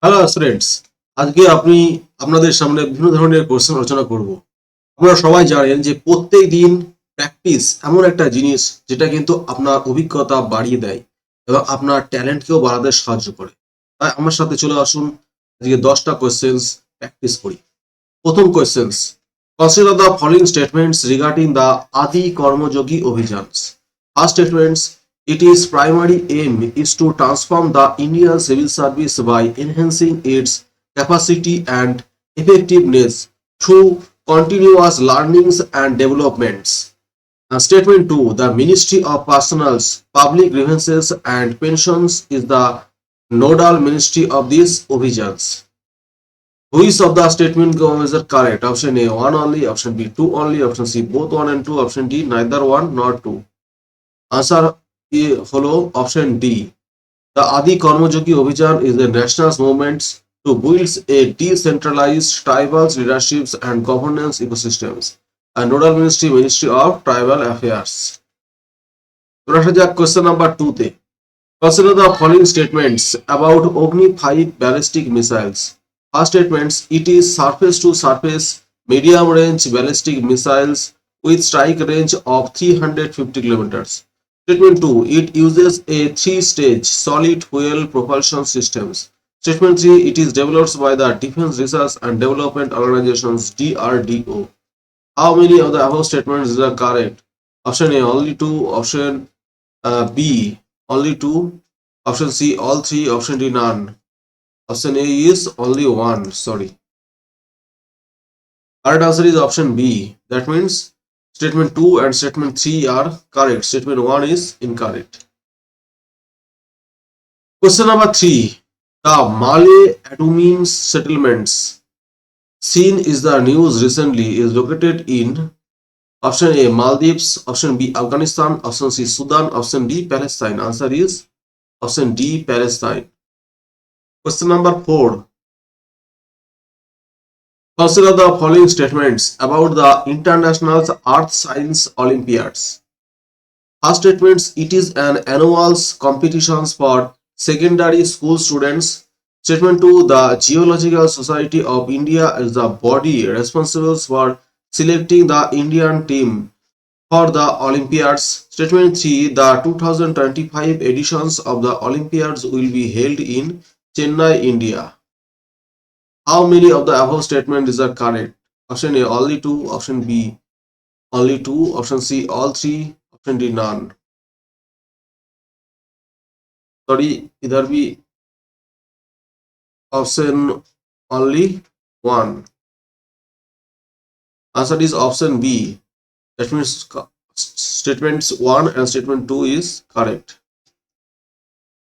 Hello students, আজকে আপনাদের সামনে বিভিন্ন ধরনের কোশ্চেন আলোচনা করব। আপনারা সবাই জানেন যে প্রত্যেক দিন প্র্যাকটিস এমন একটা জিনিস যেটা কিন্তু আপনার অভিজ্ঞতা বাড়িয়ে দেয় এবং আপনার ট্যালেন্টকেও বাড়াতে সাহায্য করে। তাই আমার সাথে চলে আসুন, আজকে 10টা কোশ্চেন্স প্র্যাকটিস করি। প্রথম questions, consider the following statements regarding the Adi Karmayogi Abhiyans. First statements, it is primary aim is to transform the Indian civil service by enhancing its capacity and effectiveness through continuous learnings and developments. Statement 2, the Ministry of Personnel's Public Grievances and Pensions is the nodal ministry of these provisions. Which of the statement is correct? Option A, 1 only, option B, 2 only, option C, both 1 and 2, option D, neither 1 nor 2. Answer হলো option D. The Adi Karmajogi Abhijan is a national movement to build a decentralized tribal leaderships and governance ecosystems. And nodal Ministry of Tribal Affairs. Question number 2 te. Consider the following statements about Ogni 5 ballistic missiles. First statements, it is surface to surface medium range ballistic missiles with strike range of 350 kilometers. Statement 2, it uses a 3-stage solid fuel propulsion systems. Statement 3, it is developed by the Defense Research and Development Organizations DRDO. How many of the above statements are correct? Option A, only 2, option B, only 2, option C, all 3, option D, none. Option A is only 1, sorry. Correct answer is option B. That means statement 2 and statement 3 are correct. Statement 1 is incorrect. Question number 3. The Malay Atumim settlements seen is the news recently is located in option A, Maldives, option B, Afghanistan, option C, Sudan, option D, Palestine. Answer is option D, Palestine. Question number 4. Consider the following statements about the International Earth Science Olympiads. First statements, it is an annual competition for secondary school students. Statement 2, the Geological Society of India is the body responsible for selecting the Indian team for the Olympiads. Statement 3, the 2025 editions of the Olympiads will be held in Chennai, India. How many of the above statements are correct? Option A, only 2, option B, only 2, option C, all 3, option D, none. Sorry, इधर भी option only 1. Answer is option B. That means statements 1 and statement 2 is correct.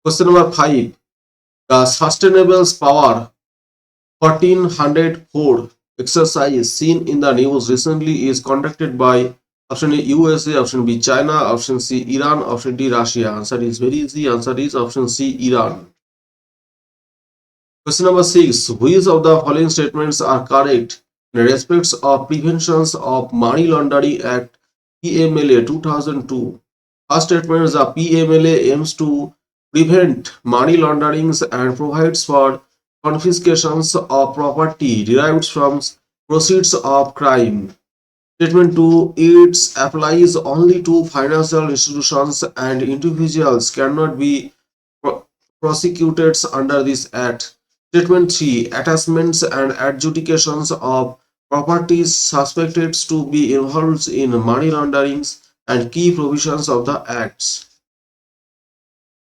Question number 5. The Sustainable Power 1404 exercise seen in the news recently is conducted by option A, USA, option B, China, option C, Iran, option D, Russia. Answer is very easy. Answer is option C, Iran. Question number 6. Which of the following statements are correct in respect of Preventions of Money Laundering Act PMLA 2002? First statement is the PMLA aims to prevent money launderings and provides for confiscations of property derived from proceeds of crime. Statement 2, it applies only to financial institutions and individuals cannot be prosecuted under this act. Statement 3, attachments and adjudications of properties suspected to be involved in money launderings and key provisions of the acts.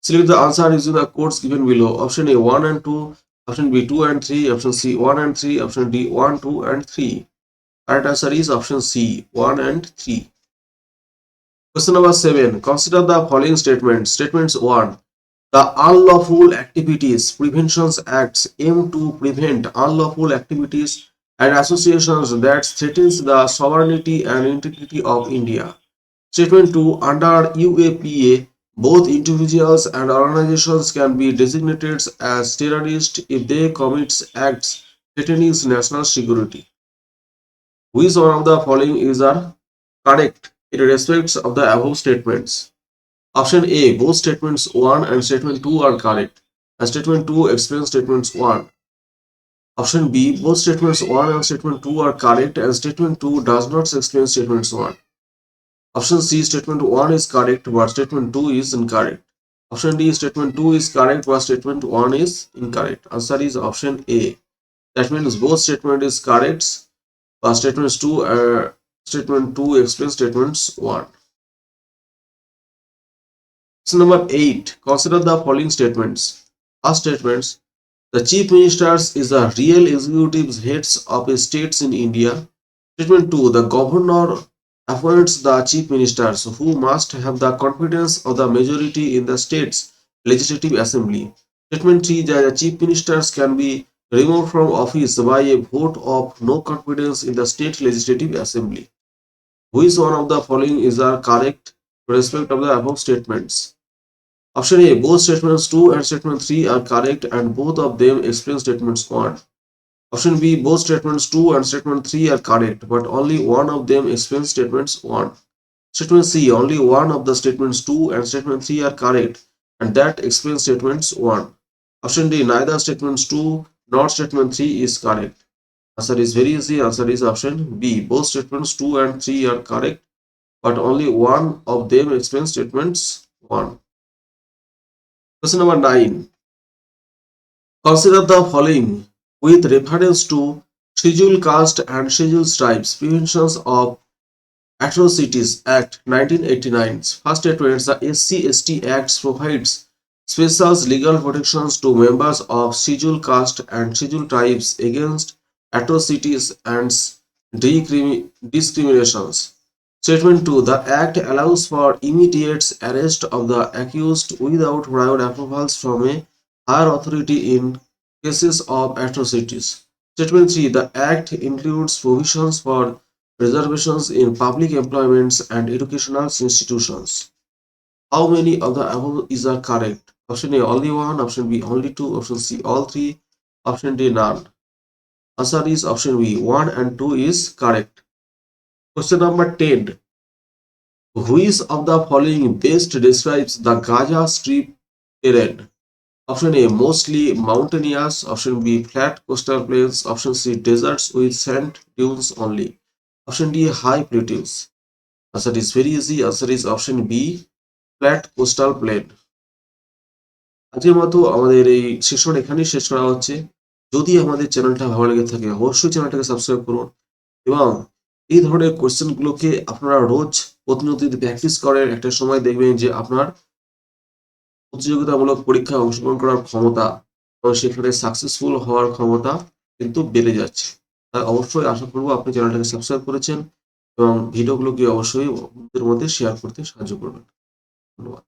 Select the answer using the codes given below. Option A, 1 and 2, option B, 2 and 3, option C, 1 and 3, option D, 1, 2 and 3. Correct answer is option C, 1 and 3. Question number 7. Consider the following statements. Statements 1. The Unlawful Activities Preventions Acts aim to prevent unlawful activities and associations that threatens the sovereignty and integrity of India. Statement 2. Under UAPA, both individuals and organizations can be designated as terrorists if they commit acts threatening national security. Which one of the following is correct in respect of the above statements? Option A, both statements 1 and statement 2 are correct. and statement 2 explains statements 1. Option B, both statements 1 and statement 2 are correct and statement 2 does not explain statements 1. Option C, statement 1 is correct but statement 2 is incorrect. Option D, statement 2 is correct but statement 1 is incorrect. Answer is option A. That means both statement is correct but statement 2 explains statements 1. Question number 8. Consider the following statements. First statements. The Chief Ministers is the real executive heads of states in India. Statement 2. The Governor appoints the Chief Ministers who must have the confidence of the majority in the state's legislative assembly. Statement 3. The Chief Ministers can be removed from office by a vote of no confidence in the state legislative assembly. Which one of the following is correct with respect of the above statements? Option A, both statements 2 and statement 3 are correct and both of them explain statements 1. Option B, both statements 2 and statement 3 are correct but only one of them explains statements 1. Statement C, only one of the statements 2 and statement 3 are correct and that explains statements 1. Option D, neither statements 2 nor statement 3 is correct. Answer is very easy. Answer is option B, both statements 2 and 3 are correct but only one of them explains statements 1. Question number 9. Consider the following with reference to Scheduled Caste and Scheduled Tribes Preventions of Atrocities Act 1989. First statement, the SC/ST Act provides special legal protections to members of scheduled caste and scheduled tribes against atrocities and discriminations. Statement 2. The Act allows for immediate arrest of the accused without prior approvals from a higher authority in cases of atrocities. Statement 3. The Act includes provisions for reservations in public employments and educational institutions. How many of the above is correct? Option A, only one. Option B, only two. Option C, all three. Option D, none. Answer is option B, 1 and 2 is correct. Question number 10. Which of the following best describes the Gaza Strip terrain? Option A, mostly mountainous. Option B, flat coastal plains. Option C, deserts with sand dunes only. Option D, high plateaus. Answer is very easy. Answer is option B, flat coastal plain. আজকের মতো আমাদের এই session এখানেই শেষ করা হচ্ছে। যদি আমাদের চ্যানেলটা ভালো লেগে থাকে অবশ্যই চ্যানেলটাকে সাবস্ক্রাইব করুন এবং এই ধরনের কোশ্চেনগুলোকে আপনারা রোজ প্রতিনিয়ত যদি প্র্যাকটিস করেন একটা সময় দেখবেন যে আপনার প্রতিযোগিতামূলক পরীক্ষায় অংশগ্রহণ করার ক্ষমতা এবং সেখানে সাকসেসফুল হওয়ার ক্ষমতা কিন্তু বেড়ে যাচ্ছে। তাই অবশ্যই আশা করব আপনি চ্যানেলটাকে সাবস্ক্রাইব করেছেন এবং ভিডিওগুলোকে অবশ্যই বন্ধুদের মধ্যে শেয়ার করতে সাহায্য করবেন। ধন্যবাদ।